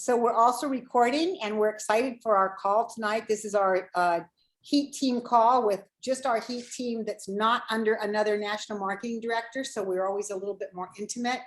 So we're also recording and we're excited for our call tonight. This is our Heat team call with just our Heat team that's not under another national marketing director. So we're always a little bit more intimate.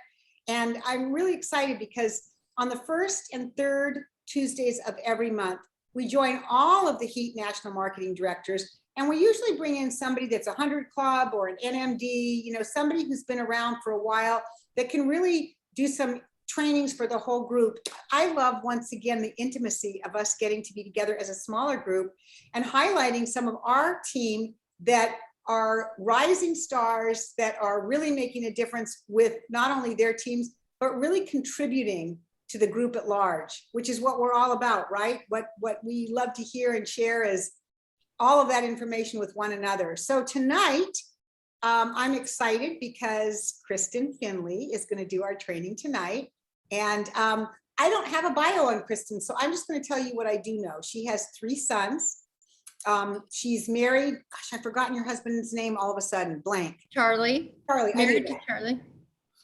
And I'm really excited because on the first and third Tuesdays of every month, we join all of the Heat national marketing directors. And we usually bring in somebody that's a 100 Club or an NMD, you know, somebody who's been around for a while that can really do some trainings for the whole group. I love, once again, the intimacy of us getting to be together as a smaller group and highlighting some of our team that are rising stars that are really making a difference with not only their teams, but really contributing to the group at large, which is what we're all about, right? What we love to hear and share is all of that information with one another. So tonight, I'm excited because Kristin Finley is going to do our training tonight. And I don't have a bio on Kristin, so I'm just going to tell you what I do know. She has 3 sons. She's married. Gosh, I've forgotten your husband's name all of a sudden. Blank. Charlie. Charlie. Married to Charlie.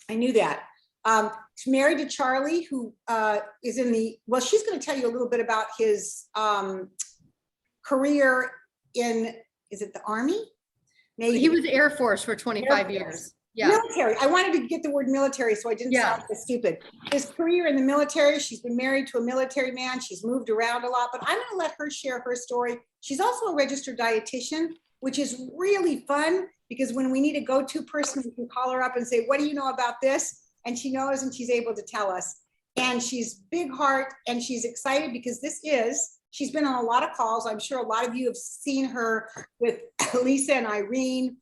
I knew that. She's married to Charlie, who is in the, well, she's going to tell you a little bit about his career in, is it the Army? Navy. He was Air Force for 25 years. Yeah. Military. I wanted to get the word military so I didn't sound so stupid. His career in the military, she's been married to a military man. She's moved around a lot, but I'm going to let her share her story. She's also a registered dietitian, which is really fun because when we need a go-to person, we can call her up and say, what do you know about this? And she knows and she's able to tell us. And she's big heart and she's excited because she's been on a lot of calls. I'm sure a lot of you have seen her with Lisa and Irene.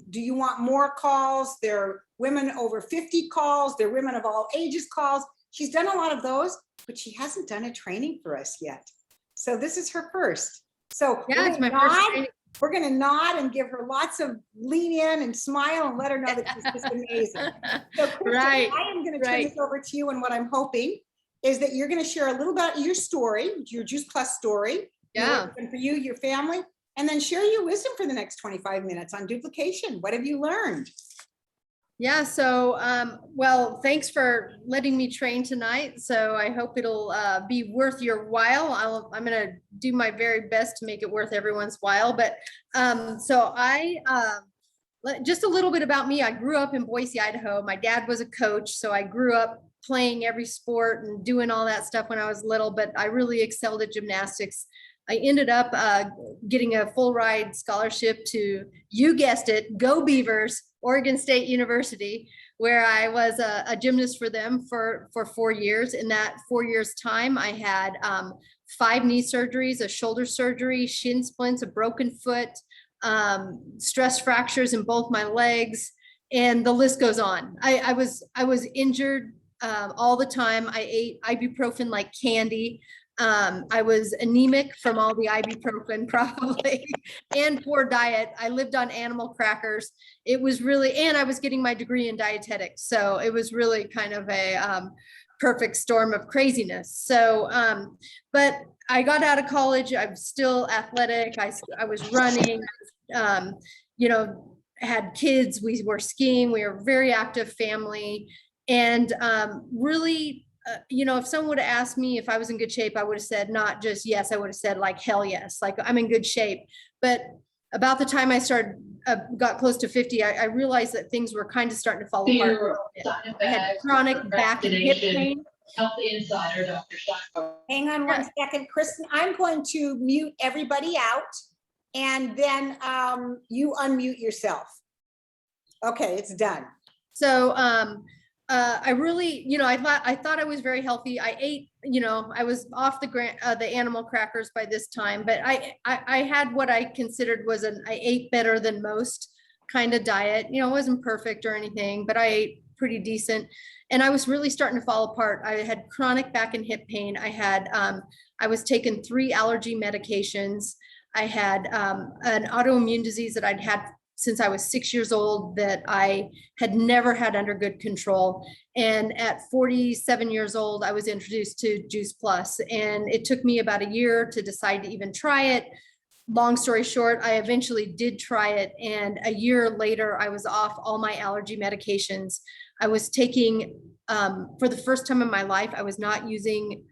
Do you want more calls? They're women over 50 calls. They're women of all ages calls. She's done a lot of those, but she hasn't done a training for us yet. So this is her first. So yeah, it's my first training. We're going to nod and give her lots of lean in and smile and let her know that she's just amazing. So Kristin, I am going to turn this over to you. And what I'm hoping is that you're going to share a little about your story, your Juice Plus story. Yeah. And for you, your family. And then share your wisdom for the next 25 minutes on duplication. What have you learned? Yeah, so, well, thanks for letting me train tonight. So I hope it'll be worth your while. I'm going to do my very best to make it worth everyone's while. But just a little bit about me. I grew up in Boise, Idaho. My dad was a coach, so I grew up playing every sport and doing all that stuff when I was little, but I really excelled at gymnastics. I ended up getting a full ride scholarship to, you guessed it, Go Beavers, Oregon State University, where I was a gymnast for them for 4 years. In that 4 years time, I had 5 knee surgeries, a shoulder surgery, shin splints, a broken foot, stress fractures in both my legs, and the list goes on. I was injured all the time. I ate ibuprofen like candy. I was anemic from all the ibuprofen probably, and poor diet. I lived on animal crackers. It was really, and I was getting my degree in dietetics. So it was really kind of a perfect storm of craziness. So, but I got out of college. I'm still athletic. I was running, you know, had kids. We were skiing. We were a very active family, and really, you know, if someone would have asked me if I was in good shape, I would have said not just yes, I would have said like hell yes, like I'm in good shape. But about the time I started, got close to 50, I realized that things were kind of starting to fall apart a little bit. I had chronic back and hip pain. Health Insider, Dr. Steinberg. Hang on one second, Kristin. I'm going to mute everybody out, and then you unmute yourself. Okay, it's done. So I really, you know, I thought I was very healthy. I ate, you know, I was off the animal crackers by this time, but I had what I considered was I ate better than most kind of diet. You know, it wasn't perfect or anything, but I ate pretty decent. And I was really starting to fall apart. I had chronic back and hip pain. I was taking 3 allergy medications. I had an autoimmune disease that I'd had since I was 6 years old that I had never had under good control. And at 47 years old, I was introduced to Juice Plus, and it took me about a year to decide to even try it. Long story short, I eventually did try it. And a year later, I was off all my allergy medications. I was taking for the first time in my life, I was not using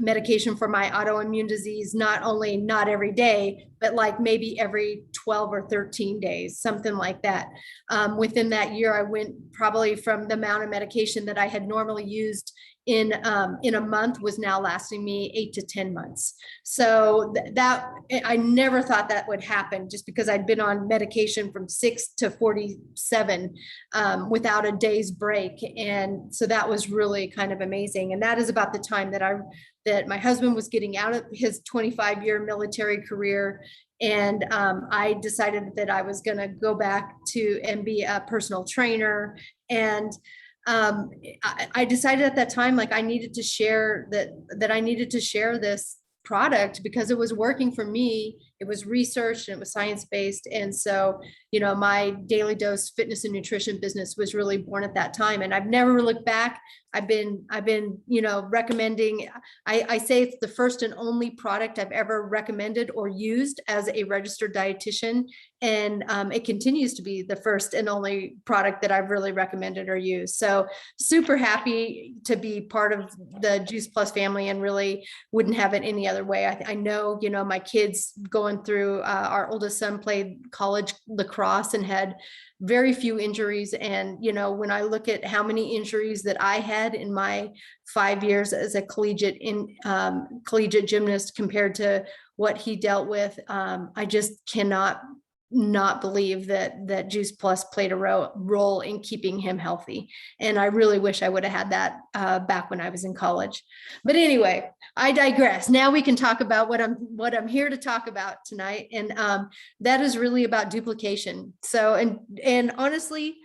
medication for my autoimmune disease, not only not every day, but like maybe every 12 or 13 days, something like that. Within that year, I went probably from the amount of medication that I had normally used in a month was now lasting me 8 to 10 months. So that I never thought that would happen, just because I'd been on medication from 6 to 47 without a day's break. And so that was really kind of amazing. And that is about the time that my husband was getting out of his 25-year military career. And I decided that I was going to go back to and be a personal trainer. And I decided at that time, like I needed to share that I needed to share this product because it was working for me. It was researched and it was science-based. And so, my Daily Dose fitness and nutrition business was really born at that time. And I've never looked back. I've been, recommending, I say it's the first and only product I've ever recommended or used as a registered dietitian. And it continues to be the first and only product that I've really recommended or used. So super happy to be part of the Juice Plus family and really wouldn't have it any other way. I know, my kids going through, our oldest son played college lacrosse and had very few injuries. And, when I look at how many injuries that I had in my 5 years as a collegiate gymnast compared to what he dealt with, I just cannot not believe that Juice Plus played a role in keeping him healthy. And I really wish I would have had that back when I was in college. But anyway, I digress. Now we can talk about what I'm here to talk about tonight. And that is really about duplication. So, and honestly,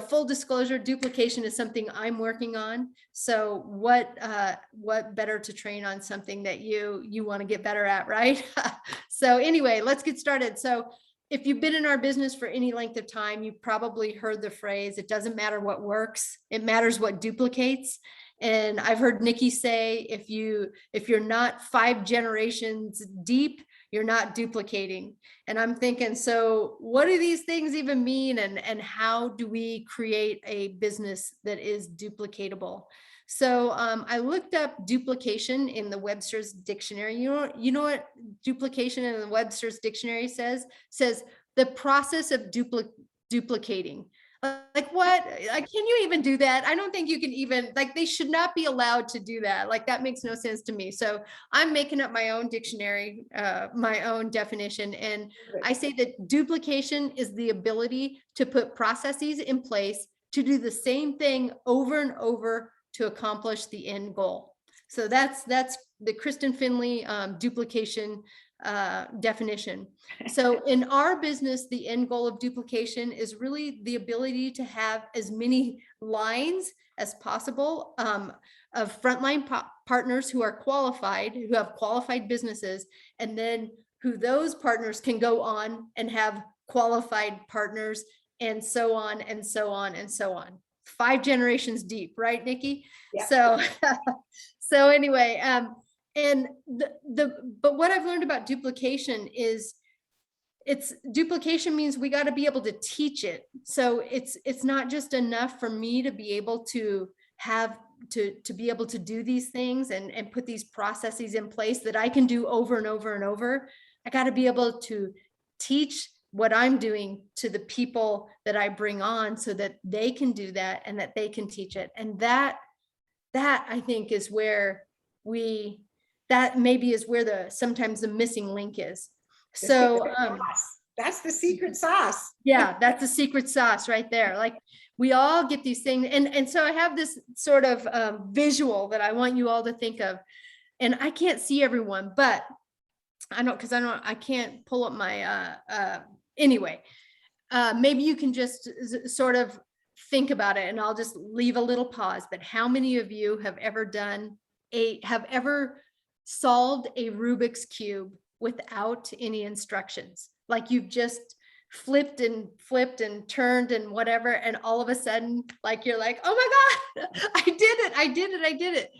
full disclosure, duplication is something I'm working on. So what better to train on something that you want to get better at, right? So anyway, let's get started. So if you've been in our business for any length of time, you've probably heard the phrase, it doesn't matter what works, it matters what duplicates. And I've heard Nikki say, if you're not 5 generations deep, you're not duplicating. And I'm thinking, so what do these things even mean? And how do we create a business that is duplicatable? So I looked up duplication in the Webster's dictionary. You know what duplication in the Webster's dictionary says? Says the process of duplicating. Like what? Like, can you even do that? I don't think you can even, like, they should not be allowed to do that. Like, that makes no sense to me. So I'm making up my own dictionary, my own definition. And I say that duplication is the ability to put processes in place to do the same thing over and over to accomplish the end goal. So that's the Kristin Finley duplication definition. So in our business, the end goal of duplication is really the ability to have as many lines as possible of frontline partners who are qualified, who have qualified businesses, and then who those partners can go on and have qualified partners, and so on and so on and so on. 5 generations deep, right, Nikki? Yeah. So anyway, but what I've learned about duplication is duplication means we got to be able to teach it. So it's not just enough for me to be able to have to be able to do these things and put these processes in place that I can do over and over and over. I got to be able to teach what I'm doing to the people that I bring on so that they can do that and that they can teach it. And that I think is where maybe is where sometimes the missing link is. So that's the secret sauce. Yeah, that's the secret sauce right there. Like, we all get these things. And so I have this sort of visual that I want you all to think of. And I can't see everyone, but I can't pull up my, anyway, maybe you can just sort of think about it, and I'll just leave a little pause. But how many of you have ever solved a Rubik's Cube without any instructions? Like, you've just flipped and turned and whatever, and all of a sudden, like, you're like, oh my God, I did it.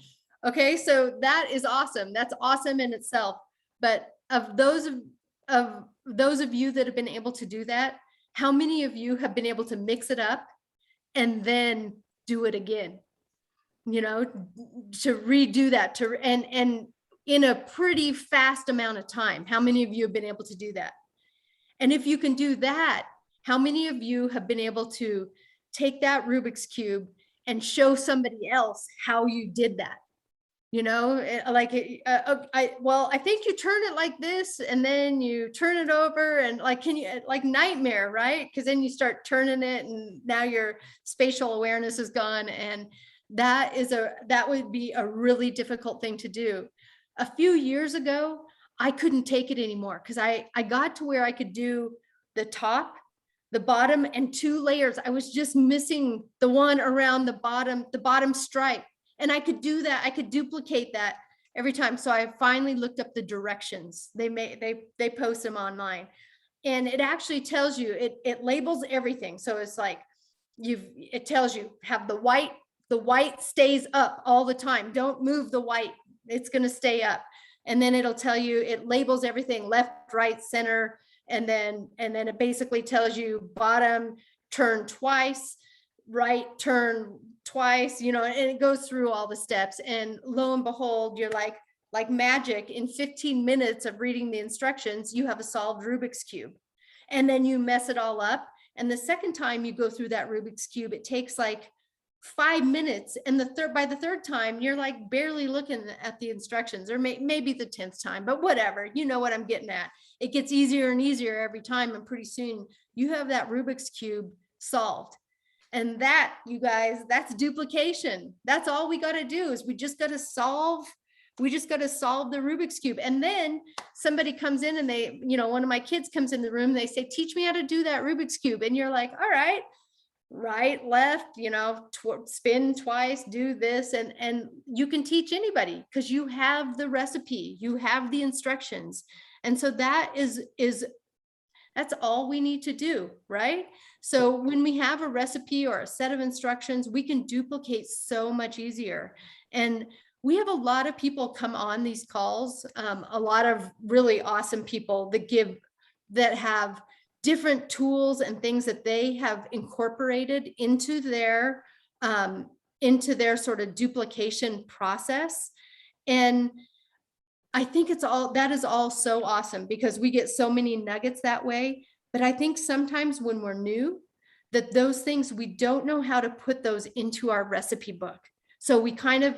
Okay, so that is awesome. That's awesome in itself. But of those of you that have been able to do that, how many of you have been able to mix it up and then do it again? you know, to redo that and in a pretty fast amount of time. How many of you have been able to do that? And if you can do that, how many of you have been able to take that Rubik's Cube and show somebody else how you did that? You know, I think you turn it like this and then you turn it over and like, can you, like nightmare, right? Because then you start turning it and now your spatial awareness is gone. And that would be a really difficult thing to do. A few years ago, I couldn't take it anymore because I got to where I could do the top, the bottom, and 2 layers. I was just missing the one around the bottom stripe. And I could do that. I could duplicate that every time. So I finally looked up the directions. They post them online, and it actually tells you, it labels everything. So it's like it tells you have the white stays up all the time. Don't move the white. It's going to stay up. And then it'll tell you, it labels everything left, right, center. And then it basically tells you bottom, turn twice, right, turn twice, you know, and it goes through all the steps. And lo and behold, you're like magic, in 15 minutes of reading the instructions, you have a solved Rubik's Cube. And then you mess it all up. And the second time you go through that Rubik's Cube, it takes like 5 minutes. And by the third time, you're like barely looking at the instructions, or maybe the 10th time, but whatever, you know what I'm getting at. It gets easier and easier every time. And pretty soon you have that Rubik's Cube solved. And that, you guys, that's duplication. That's all we got to do, is we just got to solve the Rubik's Cube. And then somebody comes in and they, you know, one of my kids comes in the room, they say, teach me how to do that Rubik's Cube. And you're like, all right, right, left, you know, spin twice, do this. And you can teach anybody because you have the recipe, you have the instructions. And so that's all we need to do, right? So when we have a recipe or a set of instructions, we can duplicate so much easier. And we have a lot of people come on these calls, a lot of really awesome people that have different tools and things that they have incorporated into their sort of duplication process. And I think that is all so awesome because we get so many nuggets that way. But I think sometimes when we're new, that those things, we don't know how to put those into our recipe book. So it kind of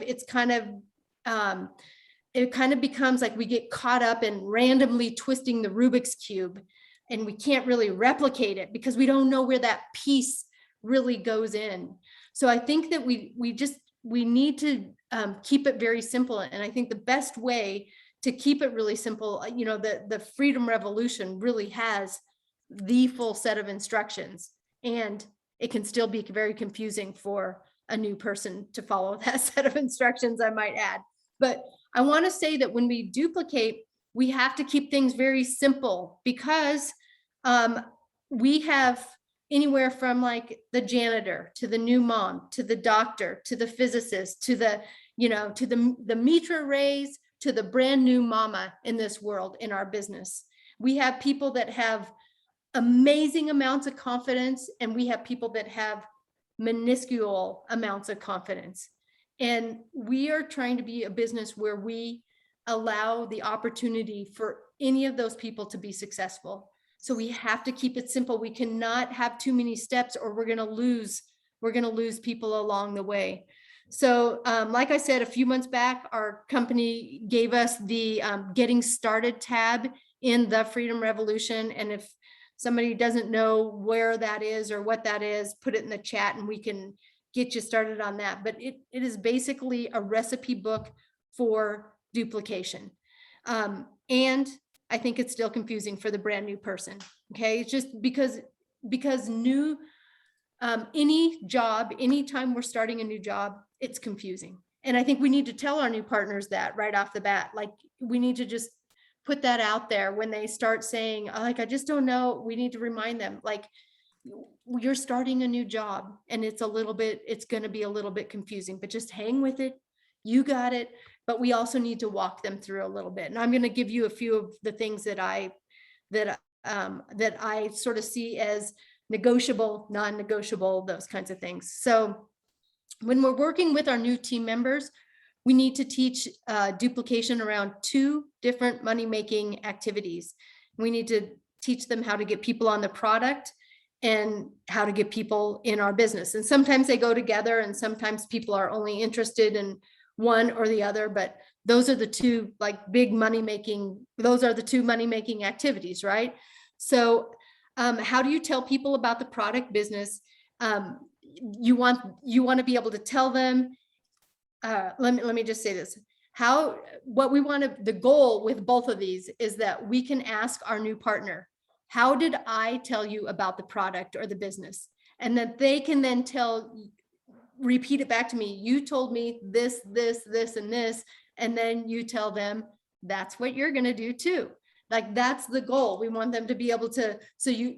becomes like we get caught up in randomly twisting the Rubik's Cube, and we can't really replicate it because we don't know where that piece really goes in. So I think that we need to keep it very simple. And I think the best way to keep it really simple, you know, the Freedom Revolution really has the full set of instructions, and it can still be very confusing for a new person to follow that set of instructions, I might add. But I want to say that when we duplicate, we have to keep things very simple, because we have anywhere from like the janitor to the new mom, to the doctor, to the physicist, to the, you know, to the meter raise, to the brand new mama in this world, in our business. We have people that have amazing amounts of confidence, and we have people that have minuscule amounts of confidence. And we are trying to be a business where we allow the opportunity for any of those people to be successful. So we have to keep it simple. We cannot have too many steps, or we're going to lose people along the way. So like I said, a few months back, our company gave us the Getting Started tab in the Freedom Revolution. And if somebody doesn't know where that is or what that is, put it in the chat and we can get you started on that. But it is basically a recipe book for duplication. And I think it's still confusing for the brand new person. Okay, it's just because new, any job, anytime we're starting a new job, it's confusing. And I think we need to tell our new partners that right off the bat. Like, we need to just put that out there when they start saying, oh, like, I just don't know. We need to remind them, like, you're starting a new job and it's going to be a little bit confusing, but just hang with it. You got it. But we also need to walk them through a little bit. And I'm going to give you a few of the things that I sort of see as negotiable, non-negotiable, those kinds of things. So when we're working with our new team members, we need to teach duplication around 2 different money-making activities. We need to teach them how to get people on the product and how to get people in our business. And sometimes they go together, and sometimes people are only interested in one or the other, but those are the 2 like big money-making, those are the 2 money-making activities, right? So how do you tell people about the product business? You want to be able to tell them, let me just say this. The goal with both of these is that we can ask our new partner, how did I tell you about the product or the business? And that they can then repeat it back to me. You told me this, this, this, and this. And then you tell them, that's what you're going to do too. Like, that's the goal. We want them to be able to,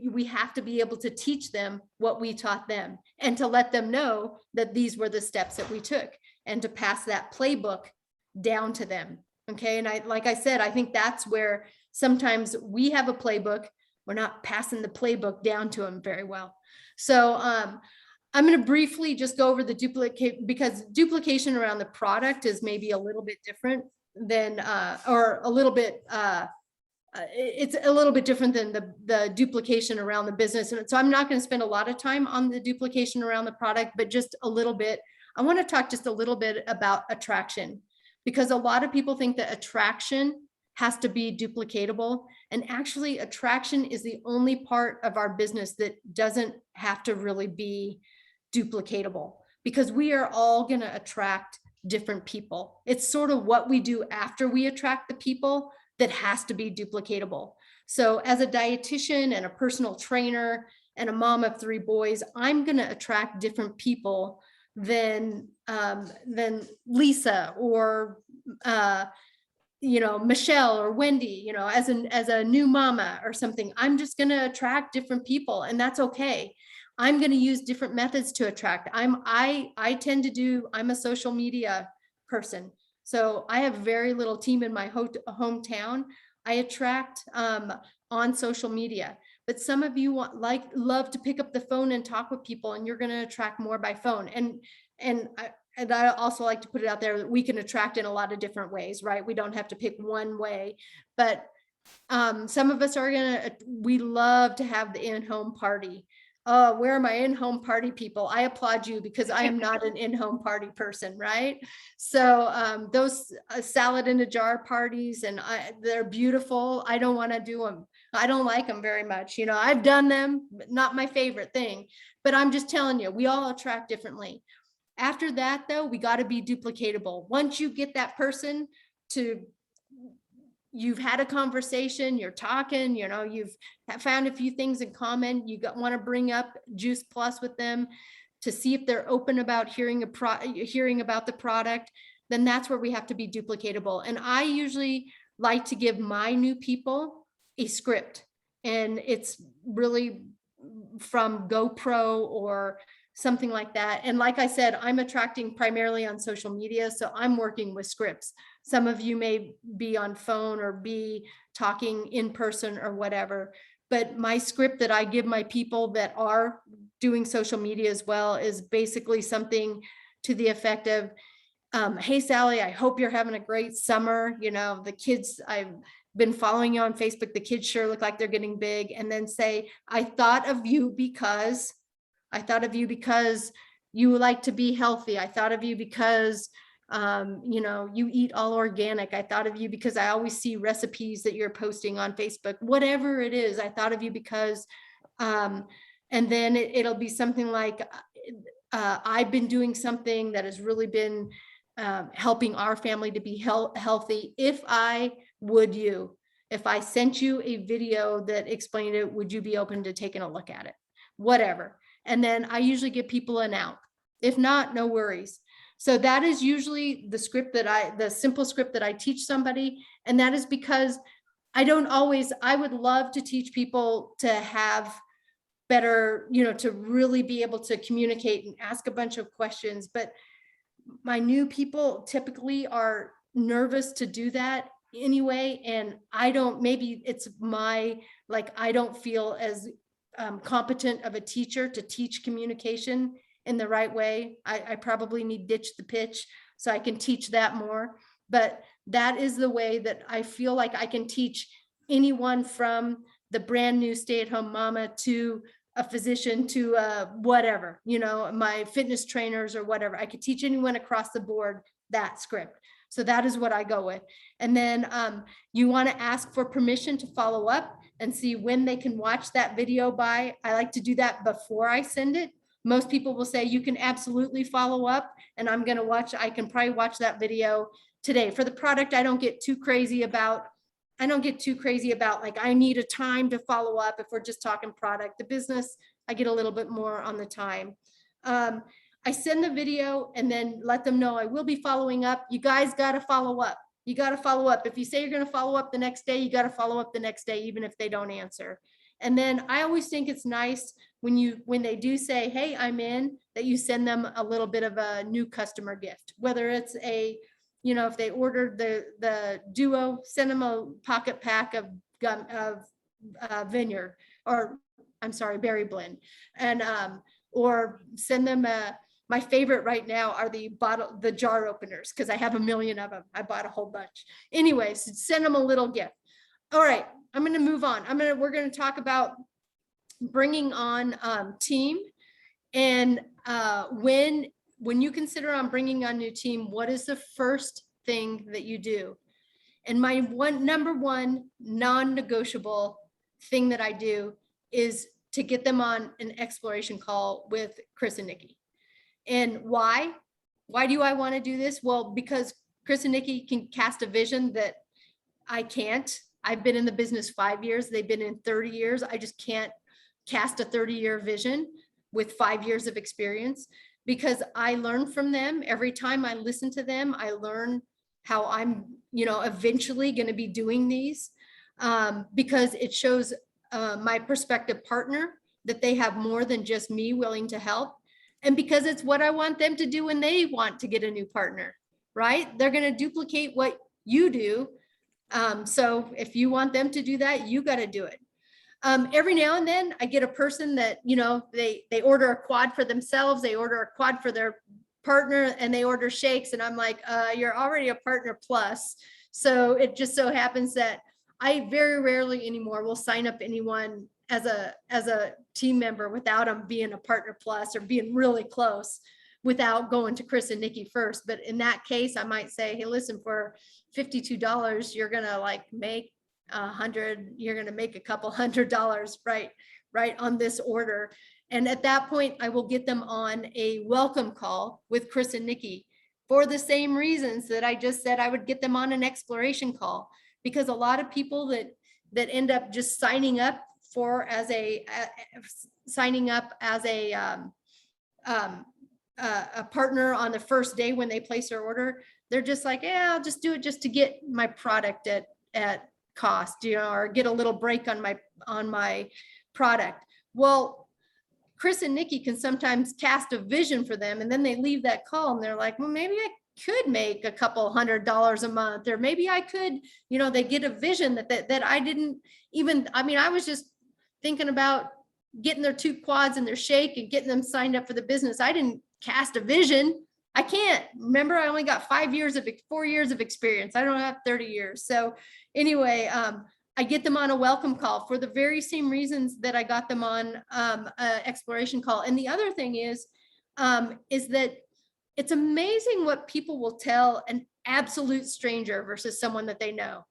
we have to be able to teach them what we taught them, and to let them know that these were the steps that we took, and to pass that playbook down to them. Okay. And like I said, I think that's where sometimes we have a playbook, we're not passing the playbook down to them very well. So I'm going to briefly just go over the duplicate, because duplication around the product is maybe a little bit different than, or a little bit, it's a little bit different than the duplication around the business. And so I'm not going to spend a lot of time on the duplication around the product, but just a little bit. I want to talk just a little bit about attraction, because a lot of people think that attraction has to be duplicatable. And actually, attraction is the only part of our business that doesn't have to really be duplicatable, because we are all going to attract different people. It's sort of what we do after we attract the people that has to be duplicatable. So as a dietitian and a personal trainer and a mom of 3 boys, I'm going to attract different people than Lisa or Michelle or Wendy, as a new mama or something. I'm just going to attract different people, and that's okay. I'm going to use different methods to attract. I'm a social media person. So I have very little team in my hometown. I attract on social media, but some of you love to pick up the phone and talk with people, and you're going to attract more by phone. And I also like to put it out there that we can attract in a lot of different ways, right? We don't have to pick one way, but some of us we love to have the in-home party. Where are my in-home party people? I applaud you, because I am not an in-home party person, right? So those salad in a jar parties, and they're beautiful. I don't want to do them. I don't like them very much. I've done them, but not my favorite thing. But I'm just telling you, we all attract differently. After that, though, we got to be duplicatable. Once you get that person you've had a conversation, you're talking, you've found a few things in common, want to bring up Juice Plus with them to see if they're open about hearing about the product, then that's where we have to be duplicatable. And I usually like to give my new people a script, and it's really from GoPro or something like that. And like I said, I'm attracting primarily on social media, so I'm working with scripts. Some of you may be on phone or be talking in person or whatever, but my script that I give my people that are doing social media as well is basically something to the effect of, hey, Sally, I hope you're having a great summer. The kids, I've been following you on Facebook. The kids sure look like they're getting big. And then say, I thought of you because you like to be healthy. I thought of you because you eat all organic. I thought of you because I always see recipes that you're posting on Facebook. Whatever it is, I thought of you because, and then it'll be something like, I've been doing something that has really been helping our family to be healthy. If I sent you a video that explained it, would you be open to taking a look at it? Whatever. And then I usually give people an out. If not, no worries. So that is usually the simple script that I teach somebody. And that is because I would love to teach people to have better, to really be able to communicate and ask a bunch of questions. But my new people typically are nervous to do that anyway. And I don't feel as competent of a teacher to teach communication in the right way. I probably need ditch the pitch so I can teach that more. But that is the way that I feel like I can teach anyone from the brand new stay-at-home mama to a physician to whatever, you know, my fitness trainers or whatever. I could teach anyone across the board that script. So that is what I go with. And then you want to ask for permission to follow up and see when they can watch that video by. I like to do that before I send it. Most people will say you can absolutely follow up, and I'm going to watch, I can probably watch that video today. For the product, I don't get too crazy about like, I need a time to follow up. If we're just talking product, the business, I get a little bit more on the time. I send the video and then let them know I will be following up. You guys got to follow up. You got to follow up. If you say you're going to follow up the next day, you got to follow up the next day, even if they don't answer. And then I always think it's nice when they do say, hey, I'm in, that you send them a little bit of a new customer gift, whether it's a, you know, if they ordered the duo, send them a pocket pack of gum of vineyard, or I'm sorry, berry blend, and or send them my favorite right now are the jar openers, because I have a million of them. I bought a whole bunch. Anyways, send them a little gift. All right, I'm going to move on. We're going to talk about bringing on team, and when you consider on bringing on new team, what is the first thing that you do? And my number one non-negotiable thing that I do is to get them on an exploration call with Chris and Nikki. And why? Why do I want to do this? Well, because Chris and Nikki can cast a vision that I can't. I've been in the business 5 years. They've been in 30 years. I just can't cast a 30-year vision with 5 years of experience, because I learn from them. Every time I listen to them, I learn how I'm, you know, eventually going to be doing these, because it shows my prospective partner that they have more than just me willing to help. And because it's what I want them to do when they want to get a new partner, right? They're going to duplicate what you do. So if you want them to do that, you got to do it. Every now and then I get a person that, you know, they order a quad for themselves, they order a quad for their partner, and they order shakes. And I'm like, you're already a partner plus. So it just so happens that I very rarely anymore will sign up anyone as a team member without them being a partner plus or being really close, without going to Chris and Nikki first. But in that case, I might say, hey, listen, for $52, you're going to like make you're going to make a couple $100, right on this order. And at that point, I will get them on a welcome call with Chris and Nikki for the same reasons that I just said I would get them on an exploration call. Because a lot of people that end up just signing up as a partner on the first day when they place their order, they're just like, yeah, I'll just do it just to get my product at cost, you know, or get a little break on my product. Well, Chris and Nikki can sometimes cast a vision for them, and then they leave that call and they're like, well, maybe I could make a couple $100 a month, or maybe I could, you know, they get a vision that I didn't even, I mean, I was just thinking about getting their 2 quads and their shake and getting them signed up for the business. I didn't cast a vision. I can't. Remember, I only got 4 years of experience. I don't have 30 years. So anyway, I get them on a welcome call for the very same reasons that I got them on an exploration call. And the other thing is that it's amazing what people will tell an absolute stranger versus someone that they know,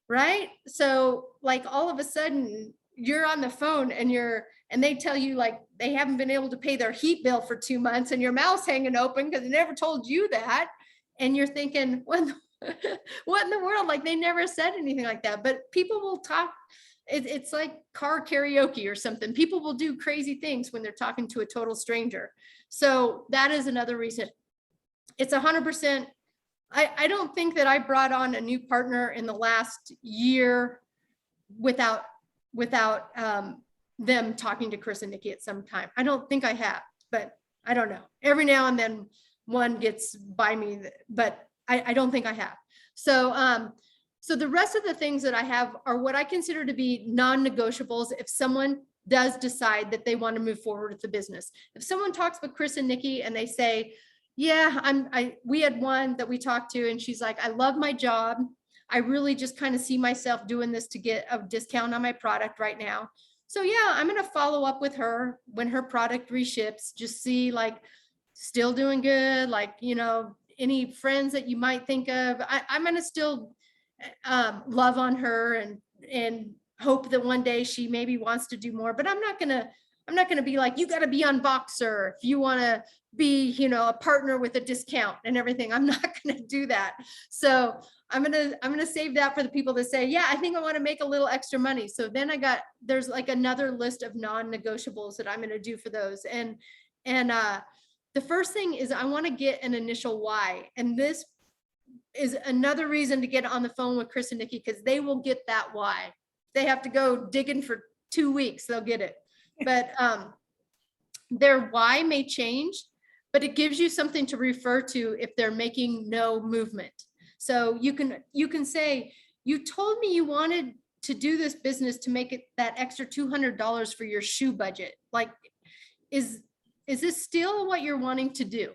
right? So like all of a sudden you're on the phone and they tell you like they haven't been able to pay their heat bill for 2 months, and your mouth's hanging open because they never told you that. And you're thinking, what in the world? Like they never said anything like that. But people will talk. It's like car karaoke or something. People will do crazy things when they're talking to a total stranger. So that is another reason. It's 100%. I don't think that I brought on a new partner in the last year without them talking to Chris and Nikki at some time. I don't think I have, but I don't know. Every now and then one gets by me, but I don't think I have. So the rest of the things that I have are what I consider to be non-negotiables. If someone does decide that they want to move forward with the business. If someone talks with Chris and Nikki and they say, yeah, we had one that we talked to and she's like, I love my job. I really just kind of see myself doing this to get a discount on my product right now. So yeah, I'm going to follow up with her when her product reships, just see like still doing good. Like, you know, any friends that you might think of, I'm going to still love on her and hope that one day she maybe wants to do more, but I'm not going to be like, you got to be on Voxer if you want to be, you know, a partner with a discount and everything. I'm not going to do that. So I'm going to save that for the people that say, yeah, I think I want to make a little extra money. So then there's like another list of non-negotiables that I'm going to do for those. And the first thing is I want to get an initial why. And this is another reason to get on the phone with Chris and Nikki, because they will get that why. They have to go digging for 2 weeks, they'll get it. But their why may change, but it gives you something to refer to if they're making no movement. So you can say, you told me you wanted to do this business to make it that extra $200 for your shoe budget. Like, is this still what you're wanting to do?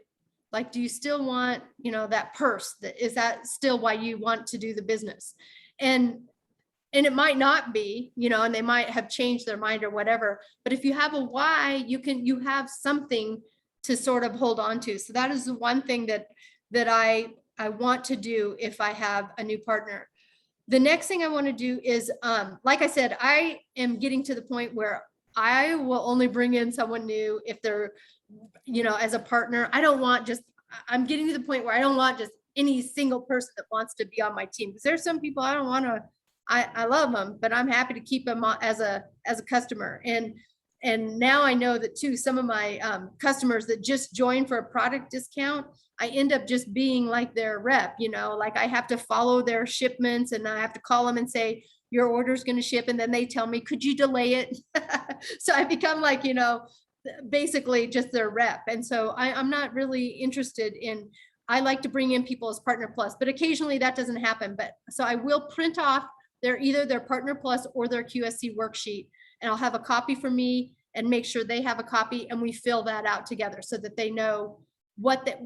Like, do you still want, you know, that purse? Is that still why you want to do the business? And it might not be, you know, and they might have changed their mind or whatever. But if you have a why, you have something to sort of hold on to. So that is the one thing that I want to do if I have a new partner. The next thing I want to do is, like I said, I am getting to the point where I will only bring in someone new if they're, you know, as a partner. I'm getting to the point where I don't want just any single person that wants to be on my team. Because there's some people I don't want to, I love them, but I'm happy to keep them as a customer. And now I know that too, some of my customers that just join for a product discount, I end up just being like their rep, you know, like I have to follow their shipments and I have to call them and say, your order's going to ship. And then they tell me, could you delay it? So I become like, you know, basically just their rep. And so I'm not really interested in, I like to bring in people as Partner Plus, but occasionally that doesn't happen. But so I will print off either their Partner Plus or their QSC worksheet, and I'll have a copy for me and make sure they have a copy, and we fill that out together so that they know what their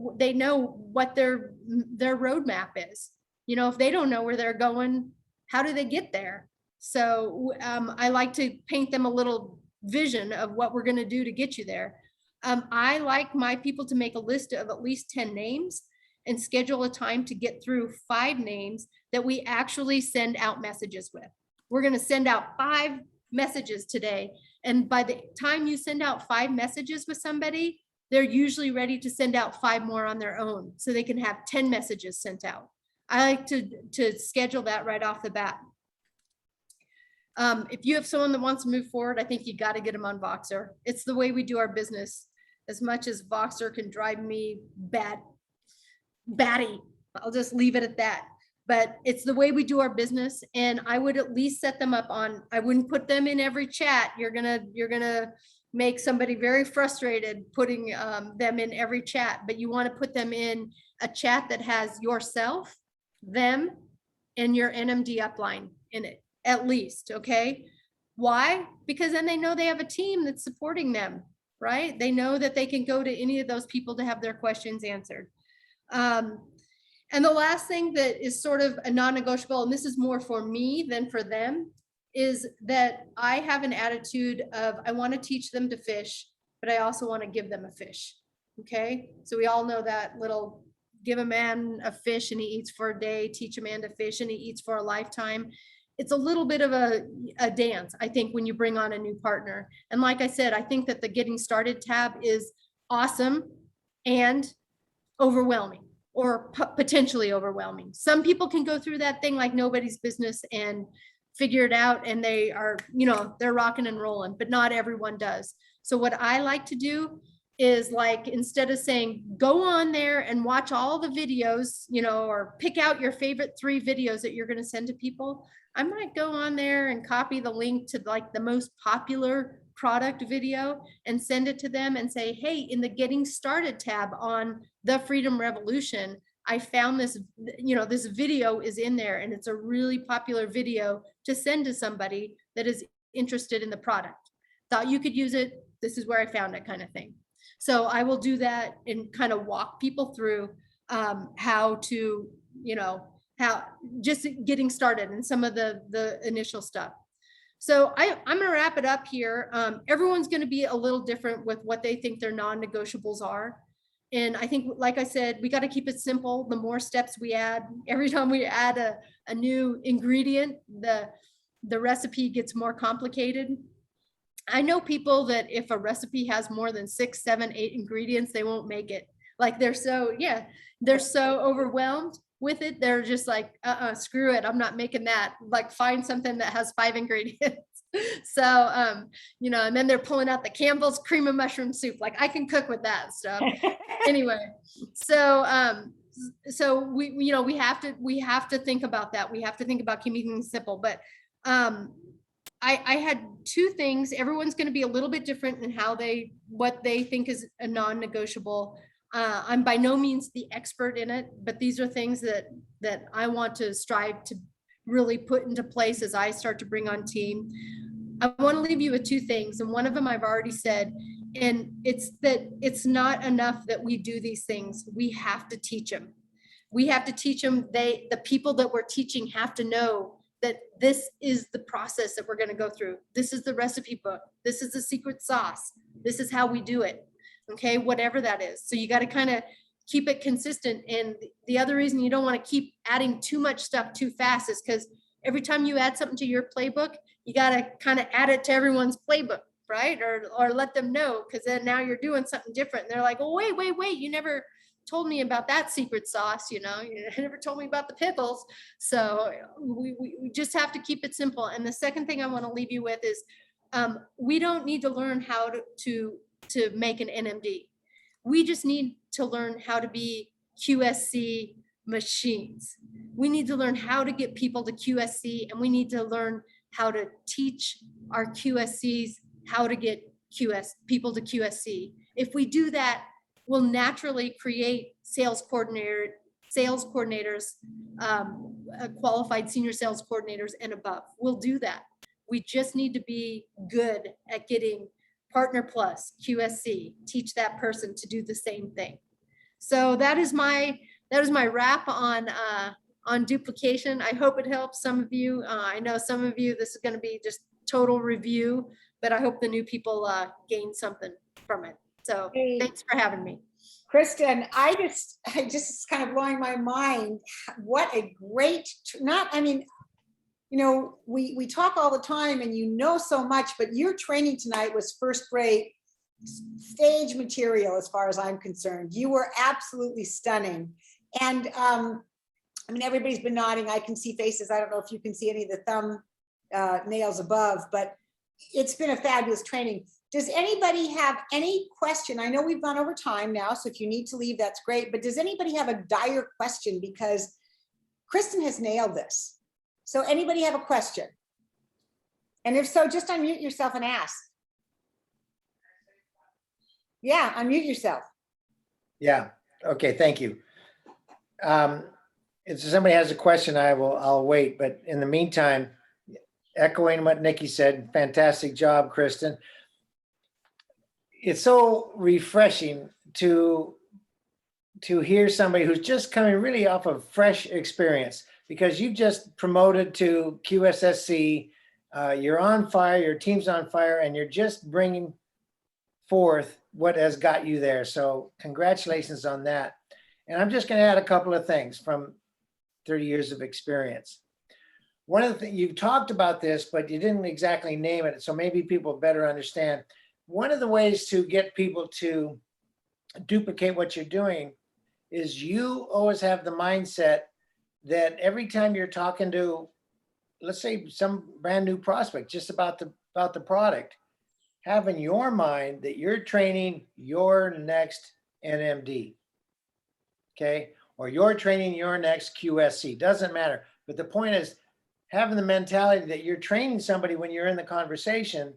roadmap is. You know, if they don't know where they're going, how do they get there? So I like to paint them a little vision of what we're going to do to get you there. I like my people to make a list of at least 10 names and schedule a time to get through 5 names that we actually send out messages with. We're going to send out 5 messages today. And by the time you send out 5 messages with somebody, they're usually ready to send out 5 more on their own. So they can have 10 messages sent out. I like to schedule that right off the bat. If you have someone that wants to move forward, I think you got to get them on Voxer. It's the way we do our business. As much as Voxer can drive me batty, I'll just leave it at that. But it's the way we do our business. And I would at least set them up on, I wouldn't put them in every chat. You're gonna make somebody very frustrated putting them in every chat, but you want to put them in a chat that has yourself, them, and your NMD upline in it, at least. Okay. Why? Because then they know they have a team that's supporting them, right? They know that they can go to any of those people to have their questions answered. And the last thing that is sort of a non-negotiable, and this is more for me than for them, is that I have an attitude of, I want to teach them to fish, but I also want to give them a fish. Okay. So we all know that little, give a man a fish and he eats for a day, teach a man to fish and he eats for a lifetime. It's a little bit of a dance, I think, when you bring on a new partner. And like I said, I think that the Getting Started tab is awesome and overwhelming, or potentially overwhelming. Some people can go through that thing like nobody's business and figure it out, and they are, you know, they're rocking and rolling, but not everyone does. So what I like to do is, like, instead of saying, go on there and watch all the videos, you know, or pick out your favorite 3 videos that you're going to send to people, I might go on there and copy the link to like the most popular product video and send it to them and say, hey, in the Getting Started tab on the Freedom Revolution, I found this, you know, this video is in there and it's a really popular video to send to somebody that is interested in the product. thought you could use it. This is where I found it, kind of thing. So I will do that and kind of walk people through how to, how just getting started and some of the initial stuff. So I'm going to wrap it up here. Everyone's going to be a little different with what they think their non-negotiables are. And I think, like I said, we got to keep it simple. The more steps we add, every time we add a new ingredient, the recipe gets more complicated. I know people that if a recipe has more than 6, 7, 8 ingredients, they won't make it. Like they're so overwhelmed with it. They're just like, screw it. I'm not making that. Like find something that has 5 ingredients. So, and then they're pulling out the Campbell's cream of mushroom soup. Like I can cook with that stuff. Anyway, so we have to think about that. We have to think about keeping things simple. But I had 2 things. Everyone's going to be a little bit different in what they think is a non-negotiable. I'm by no means the expert in it, but these are things that I want to strive to really put into place as I start to bring on team. I want to leave you with 2 things. And one of them I've already said, and it's that it's not enough that we do these things. We have to teach them. We have to teach them. The people that we're teaching have to know that this is the process that we're going to go through. This is the recipe book. This is the secret sauce. This is how we do it. Okay, whatever that is. So you got to kind of keep it consistent. And the other reason you don't want to keep adding too much stuff too fast is because every time you add something to your playbook, you got to kind of add it to everyone's playbook, right? Or let them know, because then now you're doing something different. And they're like, oh, wait, you never told me about that secret sauce, you never told me about the pickles. So we just have to keep it simple. And the second thing I want to leave you with is we don't need to learn how to make an NMD. We just need to learn how to be QSC machines. We need to learn how to get people to QSC, and we need to learn how to teach our QSCs how to get people to QSC. If we do that, we'll naturally create sales coordinators, qualified senior sales coordinators and above. We'll do that. We just need to be good at getting Partner Plus, QSC, teach that person to do the same thing. So that is my wrap on duplication. I hope it helps some of you. I know some of you, this is going to be just total review, but I hope the new people gain something from it. So thanks for having me. Kristin, I just it's kind of blowing my mind. What a great, we talk all the time and so much, but your training tonight was first grade stage material as far as I'm concerned. You were absolutely stunning. And everybody's been nodding. I can see faces. I don't know if you can see any of the thumb nails above, but it's been a fabulous training. Does anybody have any question? I know we've gone over time now, so if you need to leave, that's great. But does anybody have a dire question? Because Kristin has nailed this. So anybody have a question? And if so, just unmute yourself and ask. Yeah, unmute yourself. Yeah, okay, thank you. If somebody has a question, I'll wait. But in the meantime, echoing what Nikki said, fantastic job, Kristin. It's so refreshing to hear somebody who's just coming really off of fresh experience, because you've just promoted to QSSC, you're on fire, your team's on fire, and you're just bringing forth what has got you there. So congratulations on that. And I'm just going to add a couple of things from 30 years of experience. One of the things, you talked about this, but you didn't exactly name it, so maybe people better understand. One of the ways to get people to duplicate what you're doing is you always have the mindset that every time you're talking to, let's say, some brand new prospect just about the product, have in your mind that you're training your next NMD, okay? Or you're training your next QSC, doesn't matter. But the point is having the mentality that you're training somebody when you're in the conversation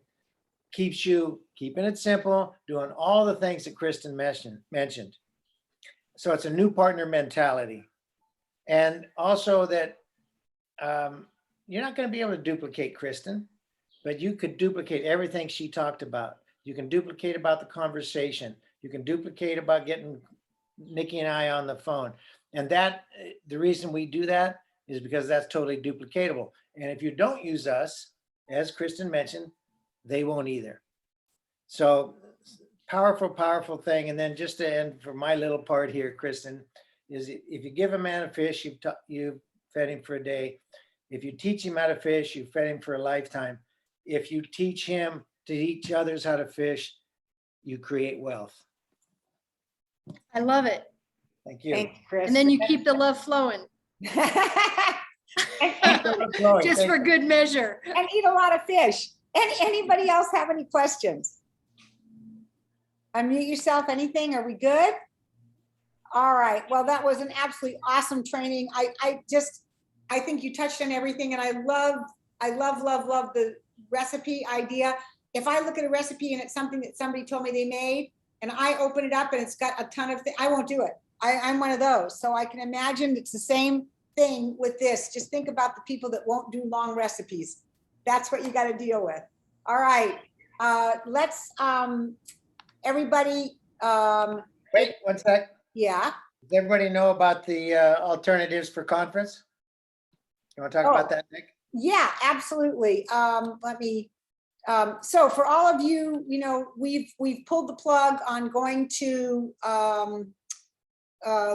keeps you keeping it simple, doing all the things that Kristin mentioned. So it's a new partner mentality. And also that you're not going to be able to duplicate Kristin. but you could duplicate everything she talked about. You can duplicate about the conversation. You can duplicate about getting Nikki and I on the phone. And that, the reason we do that is because that's totally duplicatable. And if you don't use us, as Kristin mentioned, they won't either. So powerful, powerful thing. And then just to end for my little part here, Kristin, is if you give a man a fish, you've fed him for a day. If you teach him how to fish, you fed him for a lifetime. If you teach him to teach others how to fish, you create wealth. I love it. Thank you. Thank you, Chris. And then you keep the love flowing, just for good measure. And eat a lot of fish. Anybody else have any questions? Unmute yourself, anything? Are we good? All right. Well, that was an absolutely awesome training. I think you touched on everything, and I love the recipe idea. If I look at a recipe and it's something that somebody told me they made, and I open it up and it's got a ton of things, I won't do it. I'm one of those. So I can imagine it's the same thing with this. Just think about the people that won't do long recipes. That's what you got to deal with. All right. Let's, everybody. Wait, one sec. Yeah. Does everybody know about the alternatives for conference? You want to talk about that, Nick? Yeah, absolutely. Let me, so for all of you, you know, we've pulled the plug on going to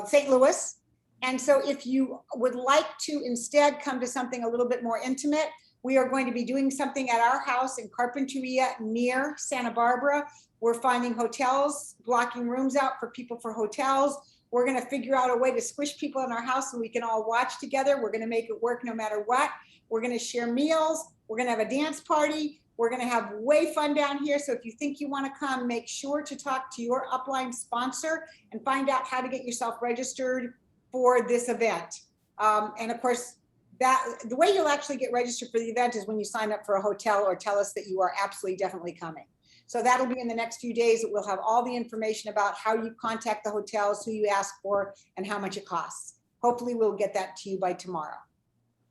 St. Louis. And so if you would like to instead come to something a little bit more intimate, we are going to be doing something at our house in Carpinteria near Santa Barbara. We're finding hotels, blocking rooms out for people for hotels. We're going to figure out a way to squish people in our house so we can all watch together. We're going to make it work no matter what. We're going to share meals. We're going to have a dance party. We're going to have way fun down here. So if you think you want to come, make sure to talk to your upline sponsor and find out how to get yourself registered for this event. And of course, the way you'll actually get registered for the event is when you sign up for a hotel or tell us that you are absolutely definitely coming. So that'll be in the next few days. We'll have all the information about how you contact the hotels, who you ask for, and how much it costs. Hopefully we'll get that to you by tomorrow.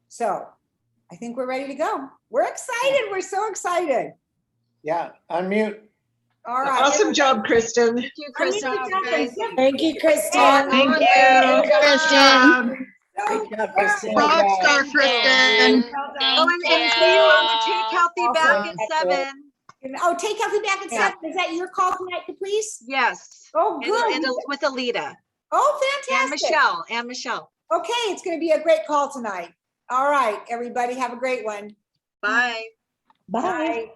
So I think we're ready to go. We're excited. We're so excited. Yeah, unmute. All right. Awesome job, Kristin. Thank you, Kristin. Thank you, Kristin. Thank you. Kristin. Great job, Kristin. Rock star, Kristin. Oh, and see you on the Take Healthy back at 7. Oh, Take Healthy back at Yeah. 7. Is that your call tonight, please? Yes. Oh, good. And with Alita Oh, and fantastic. Michelle. Okay, it's going to be a great call tonight. All right, everybody, have a great one. Bye. Bye. Bye.